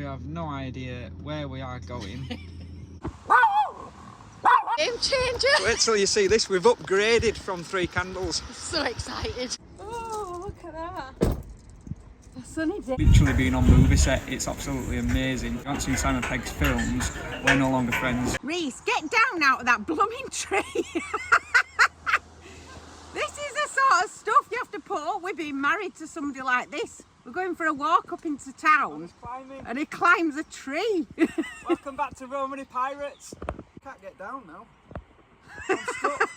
have no idea where we are going. Game changer! Wait till you see this, we've upgraded from 3 candles. So excited. Oh, look at that. A sunny day. Literally being on movie set, it's absolutely amazing. If you haven't seen Simon Pegg's films, we're no longer friends. Reese, get down out of that blooming tree. This is the sort of stuff you have to put up with being married to somebody like this. We're going for a walk up into town and he climbs a tree. Welcome back to Romany Pirates. Can't get down now. I'm stuck.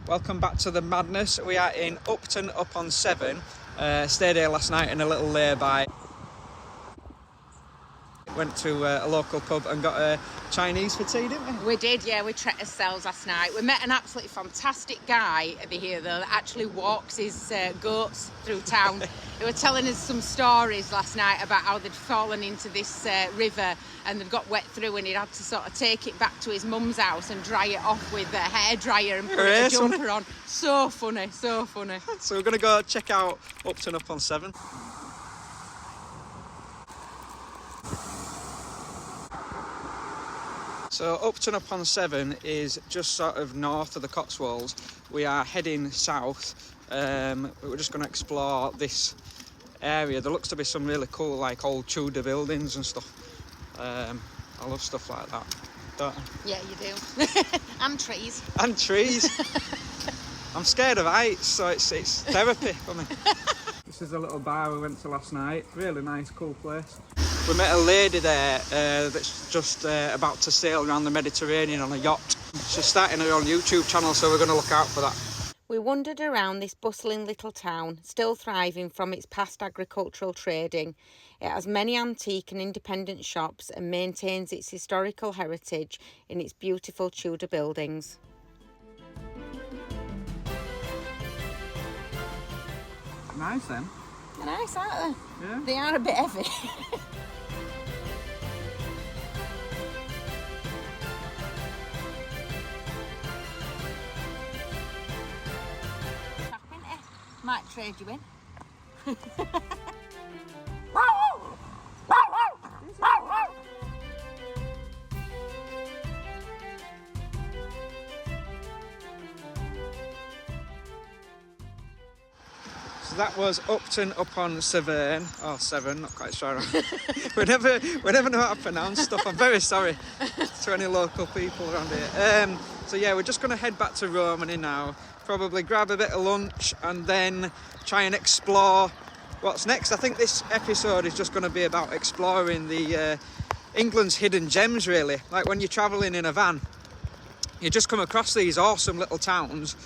Welcome back to the madness. We are in Upton-upon-Severn. Stayed here last night in a little lay-by. Went to a local pub and got a Chinese for tea, didn't we? We did, yeah. We treated ourselves last night. We met an absolutely fantastic guy over here, though, that actually walks his goats through town. They were telling us some stories last night about how they'd fallen into this river and they'd got wet through, and he'd had to sort of take it back to his mum's house and dry it off with a hairdryer and put a jumper on. So funny, so funny. So we're going to go check out Upton-upon-Severn. So Upton-upon-Severn is just sort of north of the Cotswolds. We are heading south. We're just going to explore this area. There looks to be some really cool, like, old Tudor buildings and stuff. I love stuff like that, don't I? Yeah, you do. And trees. And trees. I'm scared of heights, so it's therapy for me. This is a little bar we went to last night. Really nice, cool place. We met a lady there that's just about to sail around the Mediterranean on a yacht. She's starting her own YouTube channel, so we're going to look out for that. We wandered around this bustling little town, still thriving from its past agricultural trading. It has many antique and independent shops and maintains its historical heritage in its beautiful Tudor buildings. Nice then. They're nice, aren't they? Yeah. They are a bit heavy. Might trade you in. So that was Upton-upon-Severn. Oh, Severn, not quite sure. we never know how to pronounce stuff. I'm very sorry to any local people around here. So yeah, we're just going to head back to Romany now. Probably grab a bit of lunch and then try and explore what's next. I think this episode is just going to be about exploring the England's hidden gems, really. Like when you're travelling in a van, you just come across these awesome little towns.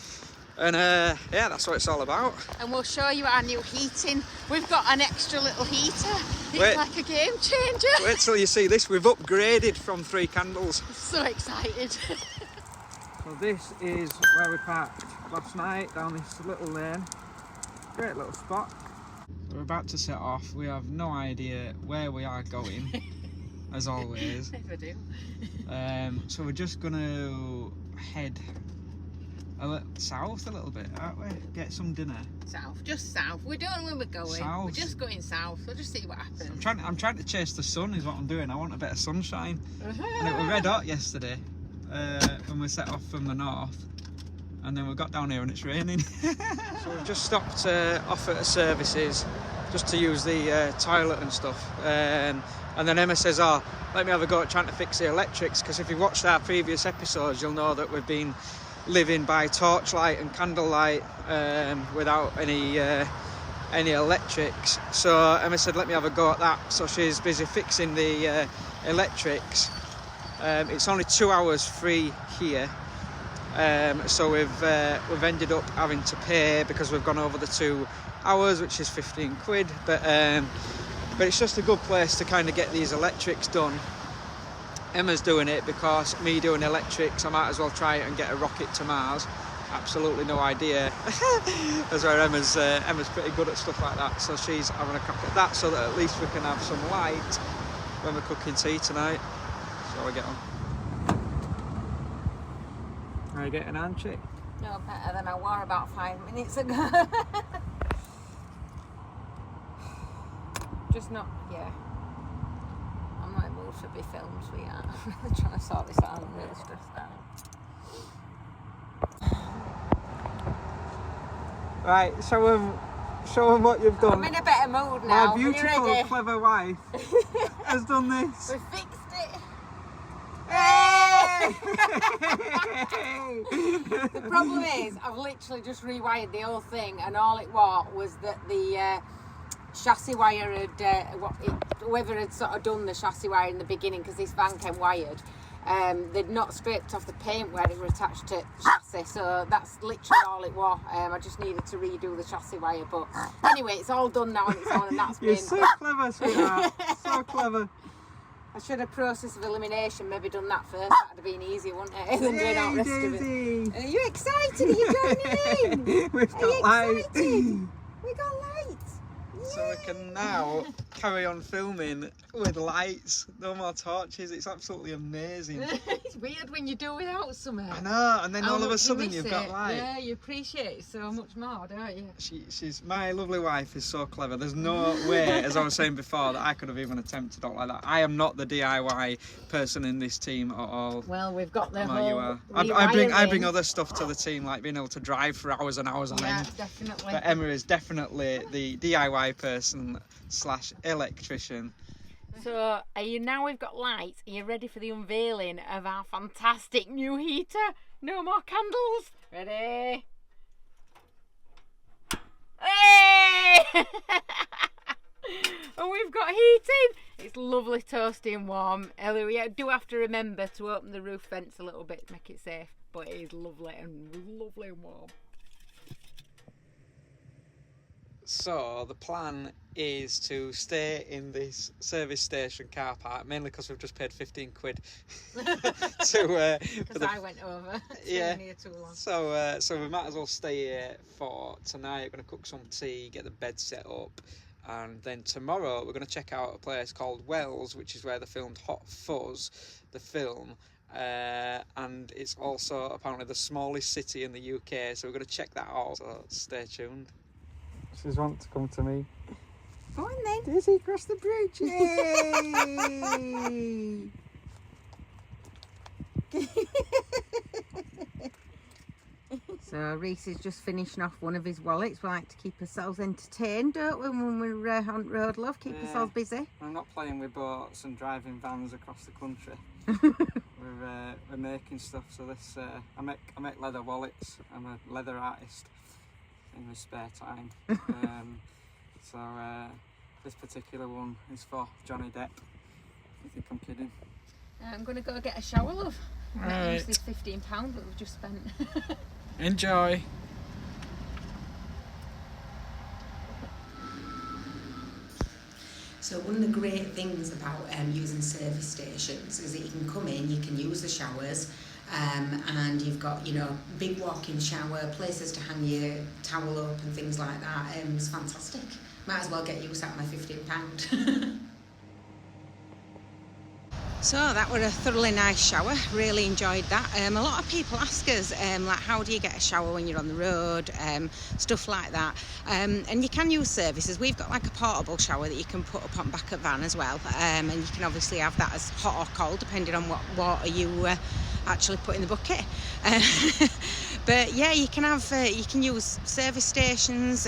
And yeah, that's what it's all about. And we'll show you our new heating. We've got an extra little heater. It's like a game changer. Wait till you see this. We've upgraded from 3 candles. So excited. So this is where we parked last night, down this little lane. Great little spot. We're about to set off. We have no idea where we are going, as always. Never do. So we're just going to head south a little bit, aren't we? Get some dinner. South, just south. We don't know where we're going. South. We're just going south. We'll just see what happens. I'm trying to chase the sun is what I'm doing. I want a bit of sunshine. And it was red hot yesterday when we set off from the north. And then we got down here and it's raining. So we've just stopped off at services just to use the toilet and stuff. And then Emma says, oh, let me have a go at trying to fix the electrics, because if you've watched our previous episodes, you'll know that we've been living by torchlight and candlelight without any electrics. So Emma said, let me have a go at that. So she's busy fixing the electrics. It's only 2 hours free here. So we've ended up having to pay because we've gone over the 2 hours, which is 15 quid. But it's just a good place to kind of get these electrics done. Emma's doing it because me doing electrics, I might as well try it and get a rocket to Mars. Absolutely no idea. That's where Emma's pretty good at stuff like that. So she's having a crack at that so that at least we can have some light when we're cooking tea tonight. So we get on. How are you getting on, chick? No better than I were about 5 minutes ago. just not, yeah. I'm not in the mood for be filmed, sweetheart. I'm really trying to sort this out. I'm really stressed out. Right, show them what you've done. I'm in a better mood now. My beautiful, clever wife has done this. We fixed it. Hey! The problem is, I've literally just rewired the whole thing, and all it was that the chassis wire had, whoever had sort of done the chassis wire in the beginning, because this van came wired, they'd not scraped off the paint where it was attached to chassis, so that's literally all it was. I just needed to redo the chassis wire, but anyway, it's all done now on its own, and that's You're been... so clever, sweetheart. So clever. I should have process of elimination, maybe done that first. That'd have been easier, wouldn't it? Than doing all the rest of it. Are you excited? Are you joining in? We've got lights. We got lights. So we can now carry on filming with lights. No more torches. It's absolutely amazing. It's weird when you do without something. I know, and then all of a sudden you've got light. Yeah, you appreciate it so much more, don't you? She's my lovely wife is so clever. There's no way, as I was saying before, that I could have even attempted it like that. I am not the DIY person in this team at all. Well, we've got the whole. You are. I bring other stuff to the team, like being able to drive for hours and hours on end. Yeah, definitely. But Emma is definitely the DIY person / electrician. So, now we've got lights, are you ready for the unveiling of our fantastic new heater? No more candles. Ready? Hey! And we've got heating. It's lovely, toasty and warm. Although we do have to remember to open the roof vents a little bit to make it safe. But it is lovely and warm. So the plan is to stay in this service station car park, mainly because we've just paid 15 quid because I went over. Yeah. Here too long. So we might as well stay here for tonight. We're going to cook some tea, get the bed set up, and then tomorrow we're going to check out a place called Wells, which is where they filmed Hot Fuzz, the film. And it's also apparently the smallest city in the UK, so we're going to check that out. So stay tuned. She's wanting to come to me. Go on then. Daisy, cross the bridge. Yay! So Reese is just finishing off one of his wallets. We like to keep ourselves entertained, don't we, when we're on road, love? Keep ourselves busy. I'm not playing with boats and driving vans across the country. We're making stuff. So this I make leather wallets. I'm a leather artist in my spare time. So this particular one is for Johnny Depp. You think I'm kidding? I'm going to go get a shower, love. Right. Use this £15 that we've just spent. Enjoy. So one of the great things about using service stations is that you can come in, you can use the showers, and you've got, big walk-in shower, places to hang your towel up and things like that. It's fantastic. Might as well get use out of my £15. So that was a thoroughly nice shower, really enjoyed that. A lot of people ask us, like, how do you get a shower when you're on the road, stuff like that. And you can use services. We've got like a portable shower that you can put up on back of van as well. And you can obviously have that as hot or cold, depending on what water you actually put in the bucket. But yeah, you can use service stations,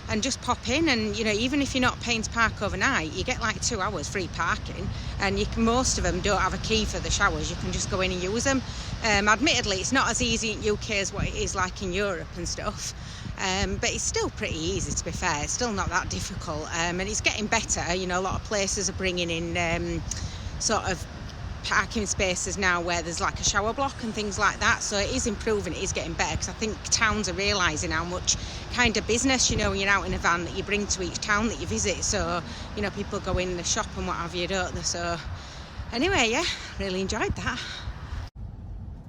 and just pop in, and even if you're not paying to park overnight, you get like 2 hours free parking, and most of them don't have a key for the showers. You can just go in and use them. Admittedly, it's not as easy in UK as what it is like in Europe and stuff, but it's still pretty easy, to be fair. It's still not that difficult, and it's getting better. A lot of places are bringing in sort of parking spaces now where there's like a shower block and things like that, so it is improving, it is getting better, because I think towns are realising how much kind of business, when you're out in a van, that you bring to each town that you visit. So people go in the shop and what have you, don't they? So anyway, yeah, really enjoyed that.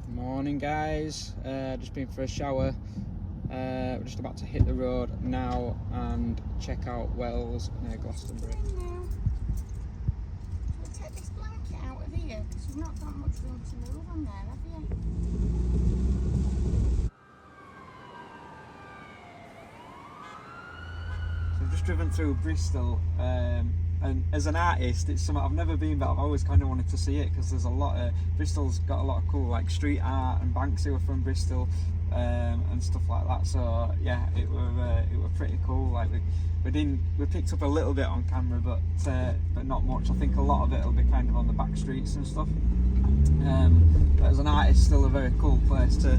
Morning guys, just been for a shower. We're just about to hit the road now and check out Wells near Glastonbury. You've not got much room to move on there, have you? So we've just driven through Bristol, and as an artist, it's something I've never been, but I've always kind of wanted to see it because there's a lot of Bristol's got a lot of cool like street art and Banksy were from Bristol, and stuff like that. So yeah, it were pretty cool. Like we picked up a little bit on camera, but not much. I think a lot of it will be kind of on the back streets and stuff. But as an artist, still a very cool place to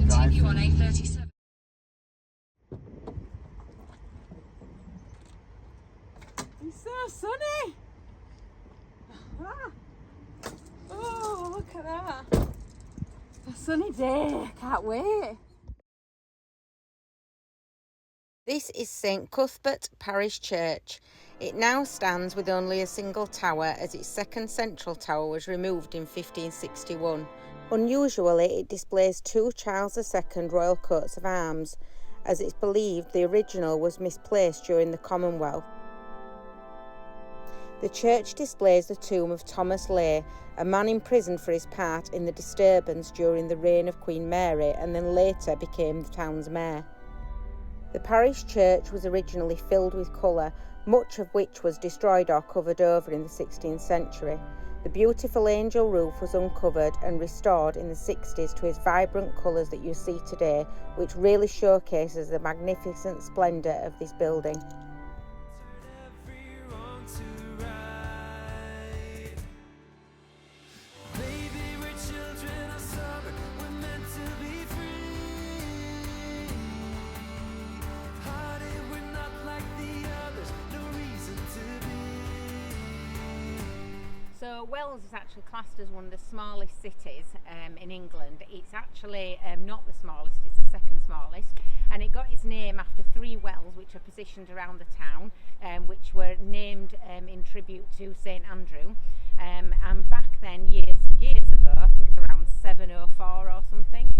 drive. Continue on A37. It's so sunny. Ah. Oh, look at that. A sunny day. Can't wait. This is St Cuthbert Parish Church. It now stands with only a single tower as its second central tower was removed in 1561. Unusually, it displays two Charles II royal coats of arms, as it's believed the original was misplaced during the Commonwealth. The church displays the tomb of Thomas Leigh, a man imprisoned for his part in the disturbance during the reign of Queen Mary and then later became the town's mayor. The parish church was originally filled with colour, much of which was destroyed or covered over in the 16th century. The beautiful angel roof was uncovered and restored in the 60s to its vibrant colours that you see today, which really showcases the magnificent splendour of this building. So Wells is actually classed as one of the smallest cities in England. It's actually not the smallest, it's the second smallest, and it got its name after three wells which are positioned around the town, which were named in tribute to St Andrew. And back then, years ago, I think it's around 704 or something,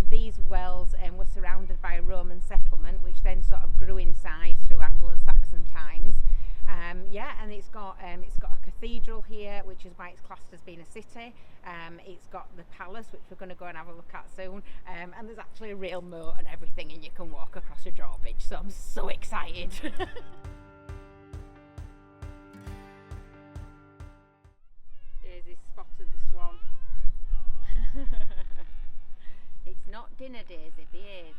these wells were surrounded by a Roman settlement which then sort of grew in size through Anglo-Saxon times. And it's got a cathedral here, which is why it's classed as being a city. It's got the palace, which we're going to go and have a look at soon. And there's actually a real moat and everything, and you can walk across a drawbridge. So I'm so excited. Daisy spotted the swan. It's not dinner, Daisy. Behave.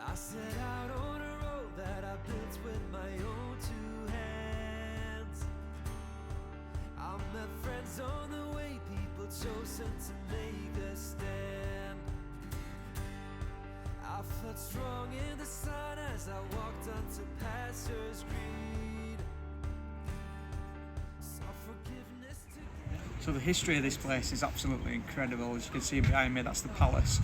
I set out on a road that I built with my own two hands. I met friends on the way, people chosen to make a stand. I felt strong in the sun as I walked onto pastures green. Saw forgiveness together. So the history of this place is absolutely incredible. As you can see behind me, that's the palace,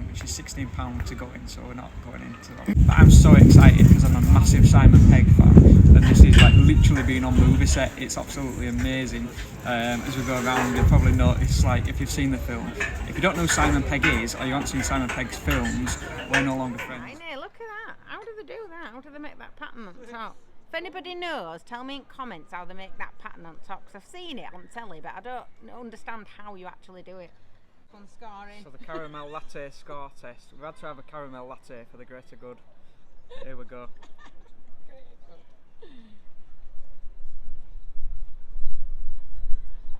which is £16 to go in, so we're not going into that. But I'm so excited because I'm a massive Simon Pegg fan, and this is like literally being on movie set. It's absolutely amazing. As we go around, you'll probably notice, like if you've seen the film, if you don't know who Simon Pegg is, or you haven't seen Simon Pegg's films, we're no longer friends. I know, look at that. How do they do that? How do they make that pattern on top? If anybody knows, tell me in comments how they make that pattern on top, because I've seen it on telly, but I don't understand how you actually do it. Fun scoring. So the caramel latte score test. We've had to have a caramel latte for the greater good. Here we go.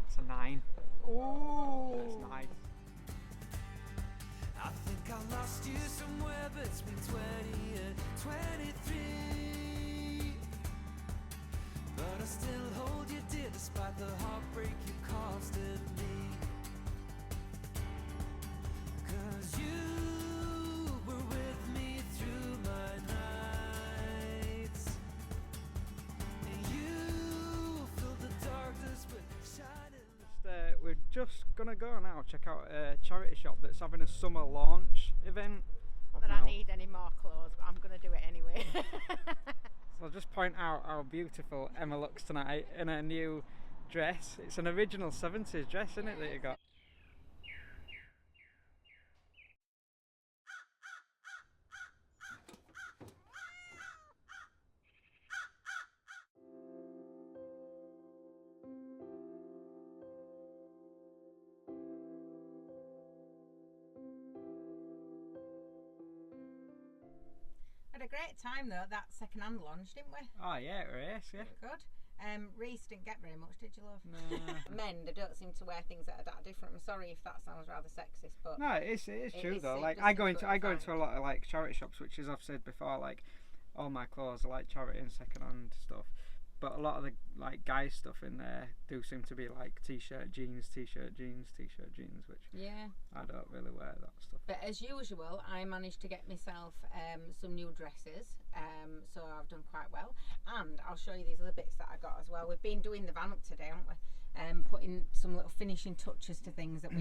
It's a 9. Ooh. That's nice. I think I lost you somewhere between 20 and 23, but I still hold you dear despite the heartbreak you caused in me. 'Cause you were with me through my nights, and you filled the darkness with shining. We're just gonna go now check out a charity shop that's having a summer launch event. Not that I need any more clothes, but I'm going to do it anyway. So I'll just point out how beautiful Emma looks tonight in her new dress. It's an original 70s dress, isn't it, that you got? had a great time though, that second-hand lunch, didn't we? Oh yeah, Reese, yeah. Good. Reese didn't get very much, did you, love? No. Men, they don't seem to wear things that are that different. I'm sorry if that sounds rather sexist, but No, it is true though. it Like does I go seem to into a lot of like charity shops, which is I've said before, like all my clothes are like charity and second hand stuff. But a lot of the like guy stuff in there do seem to be like t-shirt jeans, which yeah. I don't really wear that stuff. But as usual, I managed to get myself some new dresses, so I've done quite well. And I'll show you these other bits that I got as well. We've been doing the van up today, haven't we? Putting some little finishing touches to things that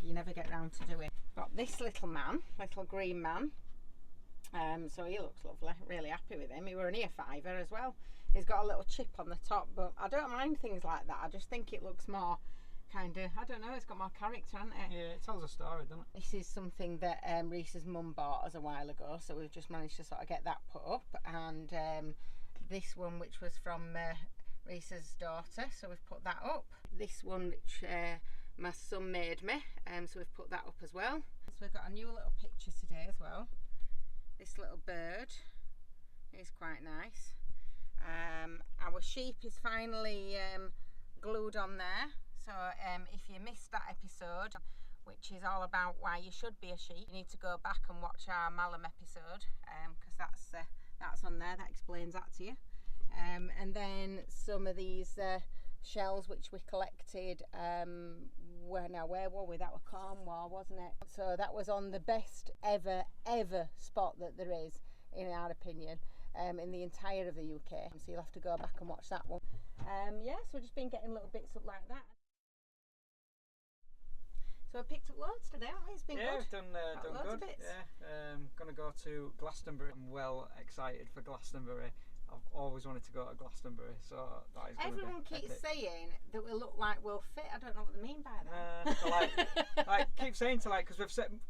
you never get round to doing. Got this little green man. So he looks lovely, really happy with him. He were an ear fiver as well. He's got a little chip on the top, but I don't mind things like that. I just think it looks more kind of, I don't know, it's got more character, hasn't it? Yeah, it tells a story, doesn't it? This is something that Reese's mum bought us a while ago, so we've just managed to sort of get that put up. And this one, which was from Reese's daughter, so we've put that up. This one, which my son made me, so we've put that up as well. So we've got a new little picture today as well. This little bird is quite nice. Our sheep is finally glued on there. So if you missed that episode, which is all about why you should be a sheep, you need to go back and watch our Mallam episode, because that's on there. That explains that to you. And then some of these shells which we collected. Where were we? That was Cornwall, wasn't it? So that was on the best ever spot that there is, in our opinion, in the entire of the UK. So you'll have to go back and watch that one. Yeah, so we've just been getting little bits up like that. So I picked up loads today, haven't we? It's been good. We've done loads good. Of bits. Yeah, gonna go to Glastonbury. I'm well excited for Glastonbury. I've always wanted to go to Glastonbury, so that is. Everyone keeps saying that we look like we'll fit. I don't know what they mean by that. Like keep saying to because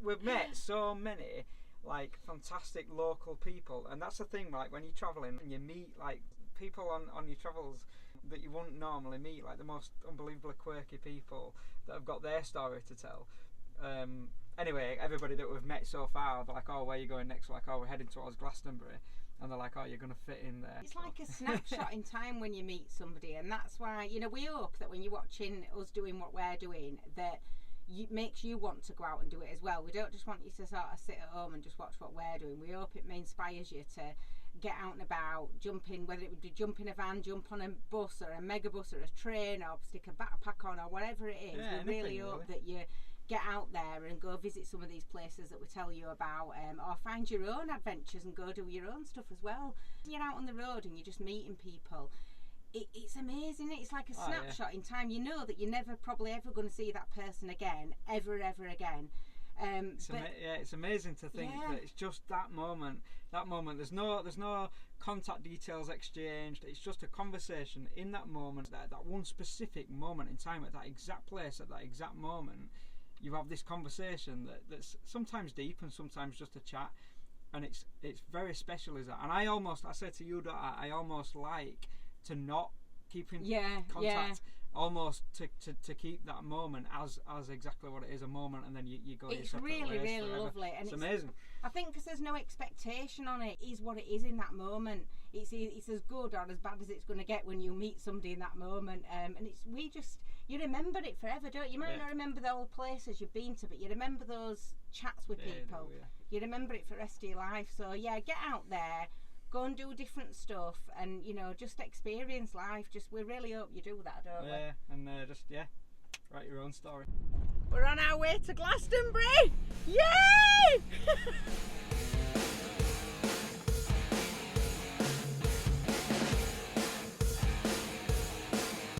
we've met so many like fantastic local people, and that's the thing. Like when you're travelling and you meet like people on your travels that you wouldn't normally meet, like the most unbelievably quirky people that have got their story to tell. Anyway, everybody that we've met so far, they're like, "Oh, where are you going next?" We're like, "Oh, we're heading towards Glastonbury." And they're like, "Oh, you're going to fit in there." It's like a snapshot in time when you meet somebody, and that's why, you know, we hope that when you're watching us doing what we're doing, that makes you want to go out and do it as well. We don't just want you to sort of sit at home and just watch what we're doing. We hope it inspires you to get out and about, jump in, whether it would be jump in a van, jump on a bus or a megabus or a train, or stick a backpack on, or whatever it is. Yeah, we really hope that you get out there and go visit some of these places that we tell you about, or find your own adventures and go do your own stuff as well. You're out on the road and you're just meeting people. It's amazing. It's like a snapshot in time. You know that you're never probably ever going to see that person again, ever again. It's amazing to think that it's just that moment. There's no contact details exchanged. It's just a conversation in that moment, that one specific moment in time, at that exact place, at that exact moment. You have this conversation that's sometimes deep and sometimes just a chat, and it's very special, is that? And I said to you that I almost like to not keep in contact, almost to keep that moment as exactly what it is, a moment, and then you go. It's really lovely, and it's amazing. I think because there's no expectation on it. It is what it is in that moment. It's as good or as bad as it's going to get when you meet somebody in that moment, and you remember it forever, don't you? You might not remember the old places you've been to, but you remember those chats with people. You remember it for the rest of your life. So yeah, get out there, go and do different stuff, and just experience life. We really hope you do that, don't we? Yeah, and write your own story. We're on our way to Glastonbury. Yay!